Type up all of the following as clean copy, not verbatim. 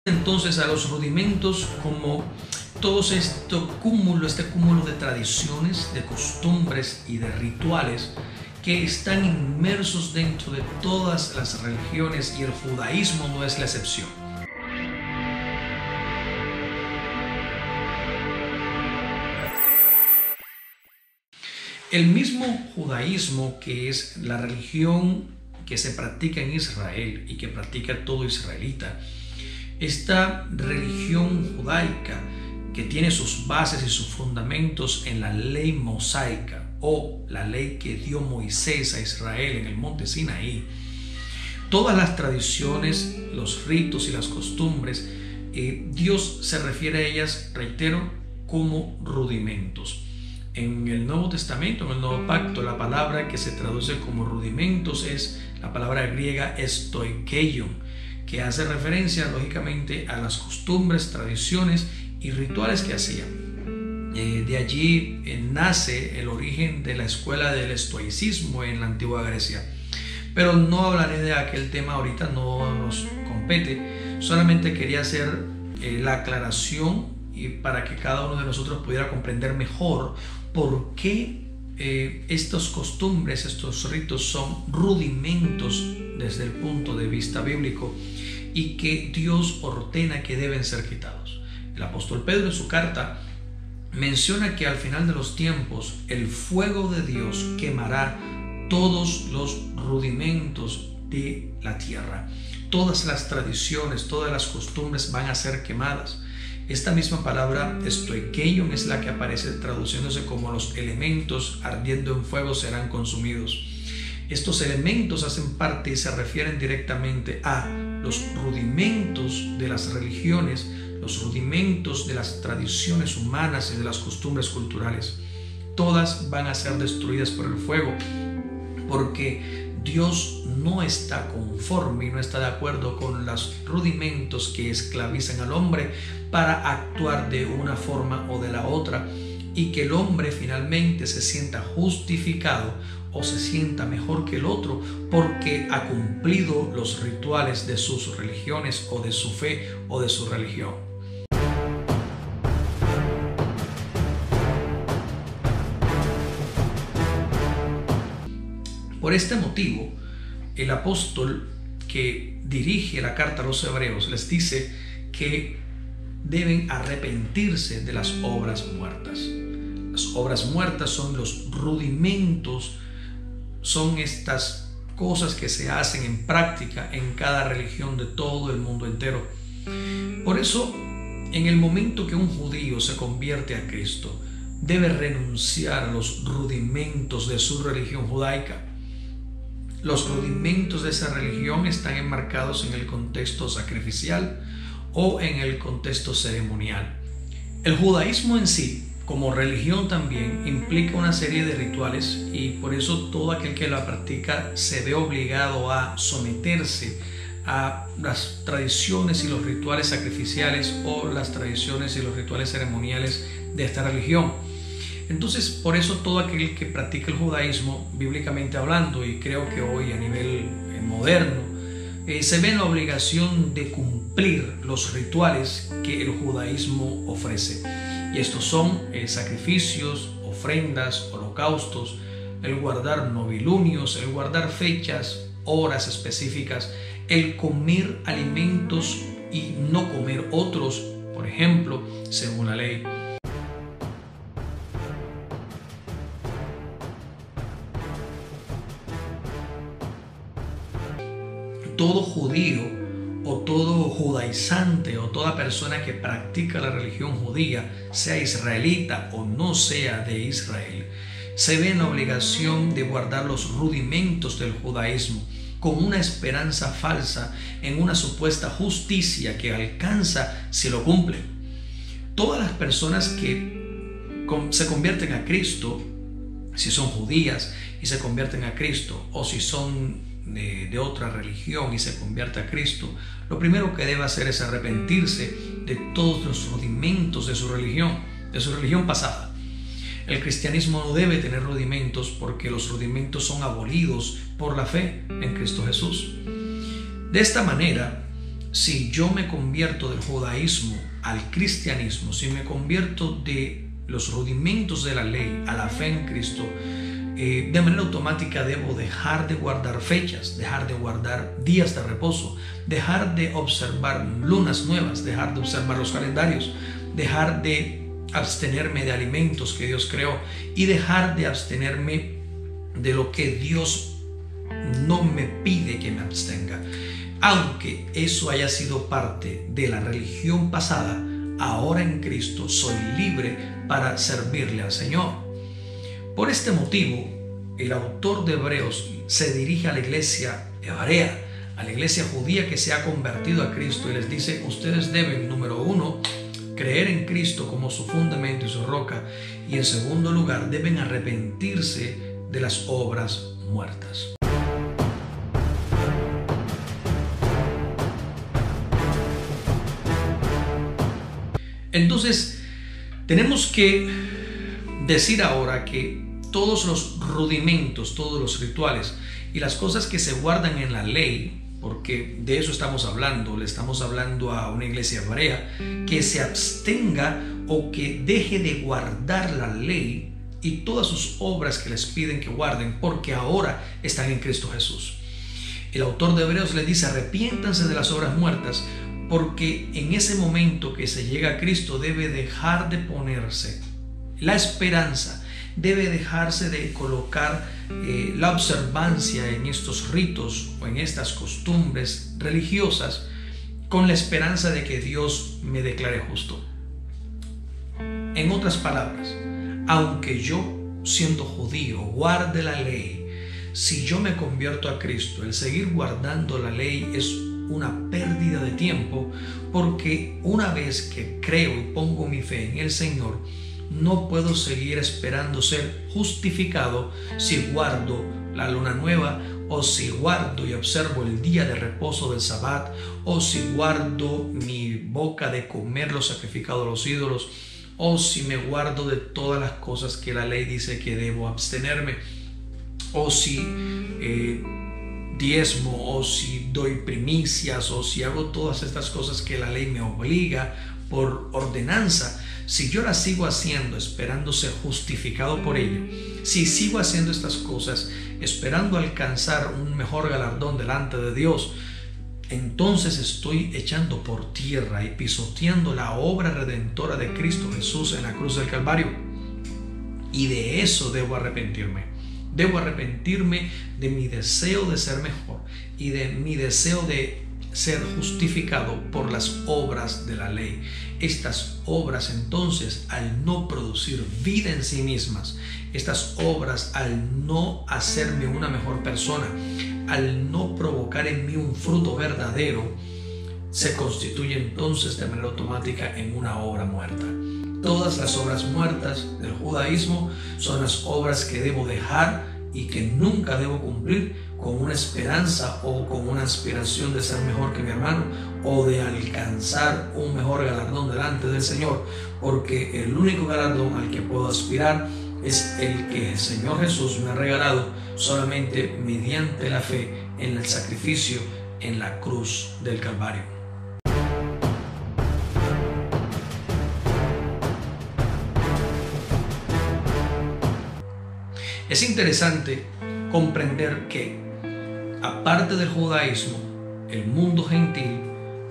Entonces a los rudimentos como todo este cúmulo de tradiciones, de costumbres y de rituales que están inmersos dentro de todas las religiones, y el judaísmo no es la excepción. El mismo judaísmo, que es la religión que se practica en Israel y que practica todo israelita, esta religión judaica que tiene sus bases y sus fundamentos en la ley mosaica, o la ley que dio Moisés a Israel en el monte Sinaí, todas las tradiciones, los ritos y las costumbres, Dios se refiere a ellas, reitero, como rudimentos. En el Nuevo Testamento, en el Nuevo Pacto, la palabra que se traduce como rudimentos es la palabra griega stoikeion, que hace referencia lógicamente a las costumbres, tradiciones y rituales que hacían. De allí nace el origen de la escuela del estoicismo en la antigua Grecia. Pero no hablaré de aquel tema ahorita, no nos compete. Solamente quería hacer la aclaración y para que cada uno de nosotros pudiera comprender mejor por qué estas costumbres, estos ritos son rudimentos desde el punto de vista bíblico y que Dios ordena que deben ser quitados. El apóstol Pedro en su carta menciona que al final de los tiempos el fuego de Dios quemará todos los rudimentos de la tierra. Todas las tradiciones, todas las costumbres van a ser quemadas. Esta misma palabra stoikeion es la que aparece traduciéndose como los elementos ardiendo en fuego serán consumidos. Estos elementos hacen parte y se refieren directamente a los rudimentos de las religiones, los rudimentos de las tradiciones humanas y de las costumbres culturales. Todas van a ser destruidas por el fuego, porque Dios no está conforme y no está de acuerdo con los rudimentos que esclavizan al hombre para actuar de una forma o de la otra, y que el hombre finalmente se sienta justificado o se sienta mejor que el otro porque ha cumplido los rituales de sus religiones o de su fe o de su religión. Por este motivo, el apóstol que dirige la carta a los hebreos les dice que deben arrepentirse de las obras muertas. Las obras muertas son los rudimentos, son estas cosas que se hacen en práctica en cada religión de todo el mundo entero. Por eso, en el momento que un judío se convierte a Cristo, debe renunciar a los rudimentos de su religión judaica. Los rudimentos de esa religión están enmarcados en el contexto sacrificial o en el contexto ceremonial. El judaísmo en sí, como religión también, implica una serie de rituales, y por eso todo aquel que la practica se ve obligado a someterse a las tradiciones y los rituales sacrificiales o las tradiciones y los rituales ceremoniales de esta religión. Entonces, por eso todo aquel que practica el judaísmo, bíblicamente hablando, y creo que hoy a nivel moderno, se ve en la obligación de cumplir los rituales que el judaísmo ofrece. Y estos son sacrificios, ofrendas, holocaustos, el guardar novilunios, el guardar fechas, horas específicas, el comer alimentos y no comer otros, por ejemplo, según la ley. Todo judío o todo judaizante o toda persona que practica la religión judía, sea israelita o no sea de Israel, se ve en la obligación de guardar los rudimentos del judaísmo con una esperanza falsa en una supuesta justicia que alcanza si lo cumplen. Todas las personas que se convierten a Cristo, si son judías y se convierten a Cristo, o si son de otra religión y se convierte a Cristo, lo primero que debe hacer es arrepentirse de todos los rudimentos de su religión pasada. El cristianismo no debe tener rudimentos porque los rudimentos son abolidos por la fe en Cristo Jesús. De esta manera, si yo me convierto del judaísmo al cristianismo, si me convierto de los rudimentos de la ley a la fe en Cristo, de manera automática debo dejar de guardar fechas, dejar de guardar días de reposo, dejar de observar lunas nuevas, dejar de observar los calendarios, dejar de abstenerme de alimentos que Dios creó y dejar de abstenerme de lo que Dios no me pide que me abstenga. Aunque eso haya sido parte de la religión pasada, ahora en Cristo soy libre para servirle al Señor. Por este motivo, el autor de Hebreos se dirige a la iglesia hebrea, a la iglesia judía que se ha convertido a Cristo, y les dice: ustedes deben, número uno, creer en Cristo como su fundamento y su roca, y en segundo lugar, deben arrepentirse de las obras muertas. Entonces, tenemos que decir ahora que todos los rudimentos, todos los rituales y las cosas que se guardan en la ley, porque de eso estamos hablando, le estamos hablando a una iglesia hebrea, que se abstenga o que deje de guardar la ley y todas sus obras que les piden que guarden, porque ahora están en Cristo Jesús. El autor de Hebreos le dice: arrepiéntanse de las obras muertas, porque en ese momento que se llega a Cristo debe dejar de ponerse la esperanza, debe dejarse de colocar la observancia en estos ritos o en estas costumbres religiosas con la esperanza de que Dios me declare justo. En otras palabras, aunque yo, siendo judío, guarde la ley, si yo me convierto a Cristo, el seguir guardando la ley es una pérdida de tiempo, porque una vez que creo y pongo mi fe en el Señor, no puedo seguir esperando ser justificado si guardo la luna nueva, o si guardo y observo el día de reposo del Sabbat, o si guardo mi boca de comer lo sacrificado a los ídolos, o si me guardo de todas las cosas que la ley dice que debo abstenerme, o si diezmo, o si doy primicias, o si hago todas estas cosas que la ley me obliga por ordenanza. Si yo las sigo haciendo esperando ser justificado por ello, si sigo haciendo estas cosas esperando alcanzar un mejor galardón delante de Dios, entonces estoy echando por tierra y pisoteando la obra redentora de Cristo Jesús en la cruz del Calvario. Y de eso debo arrepentirme. Debo arrepentirme de mi deseo de ser mejor y de mi deseo de ser justificado por las obras de la ley. Estas obras, entonces, al no producir vida en sí mismas, estas obras al no hacerme una mejor persona, al no provocar en mí un fruto verdadero, se constituye entonces de manera automática en una obra muerta. Todas las obras muertas del judaísmo son las obras que debo dejar y que nunca debo cumplir con una esperanza o con una aspiración de ser mejor que mi hermano o de alcanzar un mejor galardón delante del Señor, porque el único galardón al que puedo aspirar es el que el Señor Jesús me ha regalado solamente mediante la fe en el sacrificio en la cruz del Calvario. Es interesante comprender que, aparte del judaísmo, el mundo gentil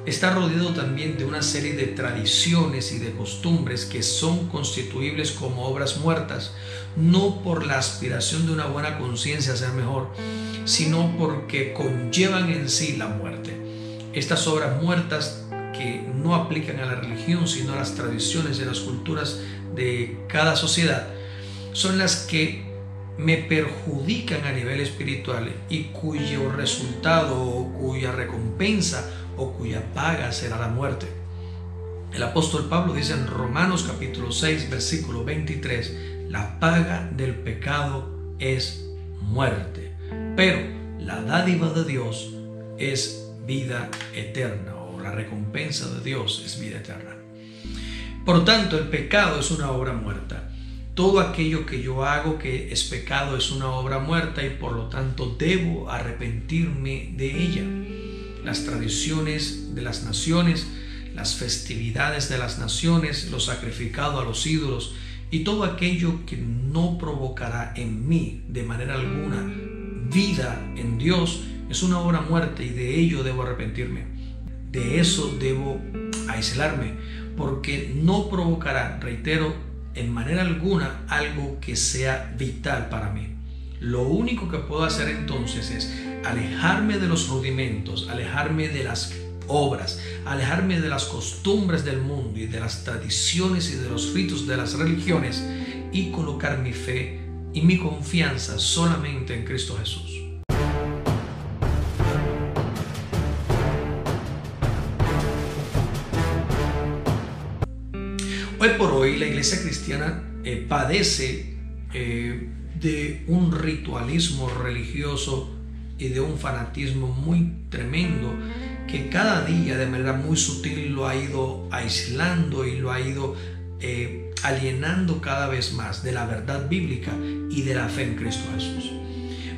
está rodeado también de una serie de tradiciones y de costumbres que son constituibles como obras muertas, no por la aspiración de una buena conciencia a ser mejor, sino porque conllevan en sí la muerte. Estas obras muertas que no aplican a la religión, sino a las tradiciones y a las culturas de cada sociedad, son las que me perjudican a nivel espiritual y cuyo resultado o cuya recompensa o cuya paga será la muerte. El apóstol Pablo dice en Romanos capítulo 6 versículo 23: la paga del pecado es muerte, pero la dádiva de Dios es vida eterna, o la recompensa de Dios es vida eterna. Por tanto, el pecado es una obra muerta. Todo aquello que yo hago que es pecado es una obra muerta y por lo tanto debo arrepentirme de ella. las tradiciones de las naciones, las festividades de las naciones, lo sacrificado a los ídolos y todo aquello que no provocará en mí de manera alguna vida en Dios es una obra muerta, y de ello debo arrepentirme. De eso debo aislarme, porque no provocará, reitero, en manera alguna algo que sea vital para mí. Lo único que puedo hacer entonces es alejarme de los rudimentos, alejarme de las obras, alejarme de las costumbres del mundo y de las tradiciones y de los ritos de las religiones, y colocar mi fe y mi confianza solamente en Cristo Jesús. Hoy por hoy la iglesia cristiana padece de un ritualismo religioso y de un fanatismo muy tremendo, que cada día de manera muy sutil lo ha ido aislando y lo ha ido alienando cada vez más de la verdad bíblica y de la fe en Cristo Jesús.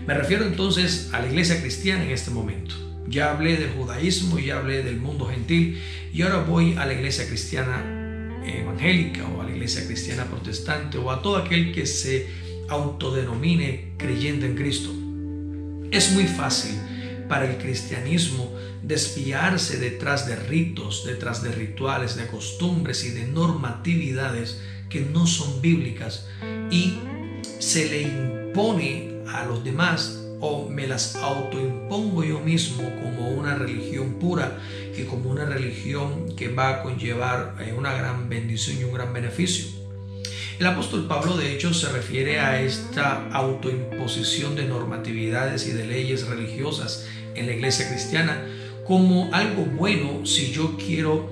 Me refiero entonces a la iglesia cristiana en este momento. Ya hablé del judaísmo, ya hablé del mundo gentil, y ahora voy a la iglesia cristiana evangélica, o a la iglesia cristiana protestante, o a todo aquel que se autodenomine creyente en Cristo. Es muy fácil para el cristianismo desviarse detrás de ritos, detrás de rituales, de costumbres y de normatividades que no son bíblicas, y se le impone a los demás, o me las autoimpongo yo mismo como una religión pura y como una religión que va a conllevar una gran bendición y un gran beneficio. El apóstol Pablo, de hecho, se refiere a esta autoimposición de normatividades y de leyes religiosas en la iglesia cristiana como algo bueno si yo quiero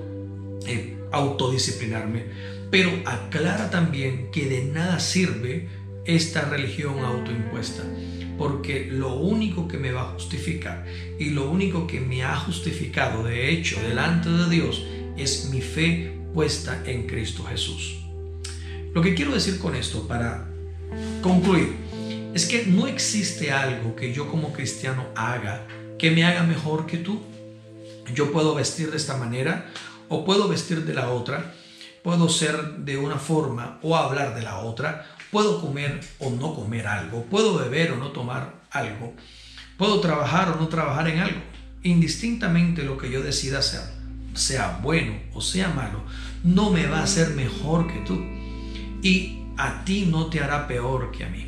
autodisciplinarme, pero aclara también que de nada sirve esta religión autoimpuesta, porque lo único que me va a justificar y lo único que me ha justificado de hecho delante de Dios es mi fe puesta en Cristo Jesús. Lo que quiero decir con esto, para concluir, es que no existe algo que yo como cristiano haga que me haga mejor que tú. Yo puedo vestir de esta manera o puedo vestir de la otra, puedo ser de una forma o hablar de la otra, puedo comer o no comer algo, puedo beber o no tomar algo, puedo trabajar o no trabajar en algo. Indistintamente lo que yo decida hacer, sea bueno o sea malo, no me va a hacer mejor que tú, y a ti no te hará peor que a mí.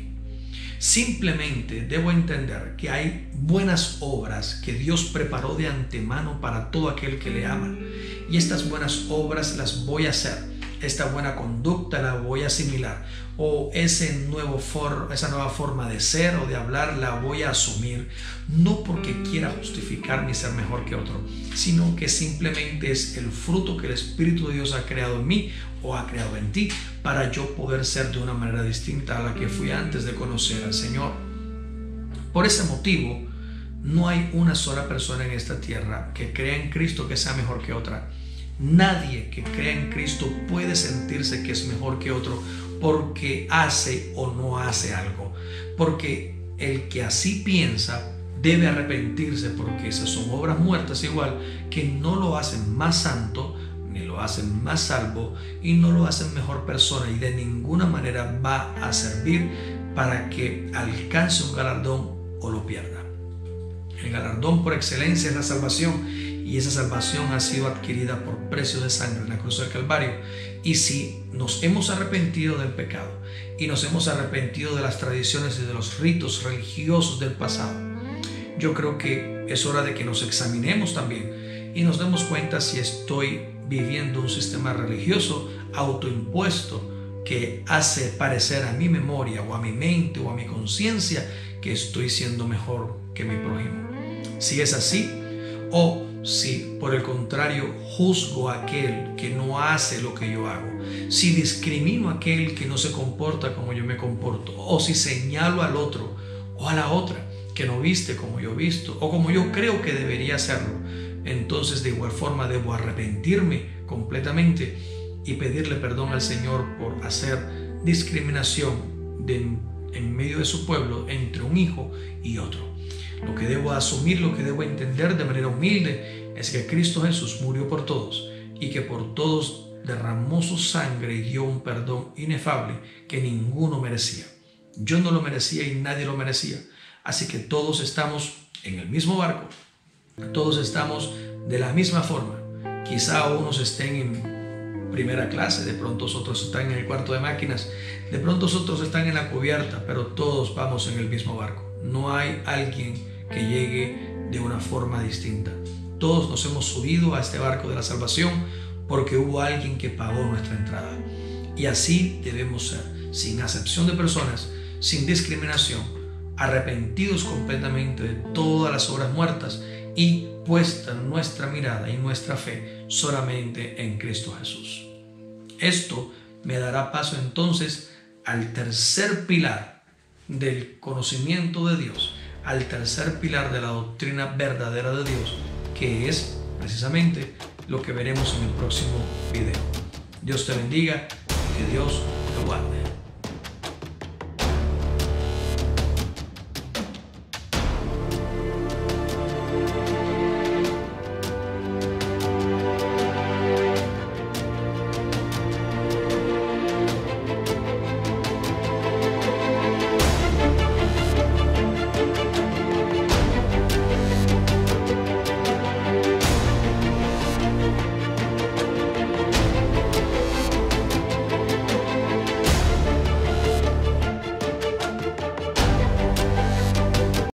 Simplemente debo entender que hay buenas obras que Dios preparó de antemano para todo aquel que le ama, y estas buenas obras las voy a hacer. Esta buena conducta la voy a asimilar, o esa nueva forma de ser o de hablar la voy a asumir, no porque quiera justificarme y ser mejor que otro, sino que simplemente es el fruto que el Espíritu de Dios ha creado en mí o ha creado en ti, para yo poder ser de una manera distinta a la que fui antes de conocer al Señor. Por ese motivo, no hay una sola persona en esta tierra que crea en Cristo que sea mejor que otra. Nadie que crea en Cristo puede sentirse que es mejor que otro porque hace o no hace algo, porque el que así piensa debe arrepentirse, porque esas son obras muertas igual, que no lo hacen más santo, ni lo hacen más salvo, y no lo hacen mejor persona, y de ninguna manera va a servir para que alcance un galardón o lo pierda. El galardón por excelencia es la salvación, y esa salvación ha sido adquirida por precio de sangre en la cruz del Calvario. Y si nos hemos arrepentido del pecado y nos hemos arrepentido de las tradiciones y de los ritos religiosos del pasado, yo creo que es hora de que nos examinemos también y nos demos cuenta si estoy viviendo un sistema religioso autoimpuesto que hace parecer a mi memoria o a mi mente o a mi conciencia que estoy siendo mejor que mi prójimo. Si es así, o si por el contrario juzgo a aquel que no hace lo que yo hago, si discrimino a aquel que no se comporta como yo me comporto, o si señalo al otro o a la otra que no viste como yo visto o como yo creo que debería hacerlo, entonces de igual forma debo arrepentirme completamente y pedirle perdón al Señor por hacer discriminación en medio de su pueblo entre un hijo y otro. Lo que debo asumir, lo que debo entender de manera humilde es que Cristo Jesús murió por todos y que por todos derramó su sangre y dio un perdón inefable que ninguno merecía. Yo no lo merecía y nadie lo merecía. Así que todos estamos en el mismo barco. Todos estamos de la misma forma. Quizá unos estén en primera clase, de pronto otros están en el cuarto de máquinas, de pronto otros están en la cubierta, pero todos vamos en el mismo barco. No hay alguien que llegue de una forma distinta. Todos nos hemos subido a este barco de la salvación porque hubo alguien que pagó nuestra entrada. Y así debemos ser, sin acepción de personas, sin discriminación, arrepentidos completamente de todas las obras muertas y puesta nuestra mirada y nuestra fe solamente en Cristo Jesús. Esto me dará paso entonces al tercer pilar del conocimiento de Dios, al tercer pilar de la doctrina verdadera de Dios, que es precisamente lo que veremos en el próximo video. Dios te bendiga y que Dios te guarde.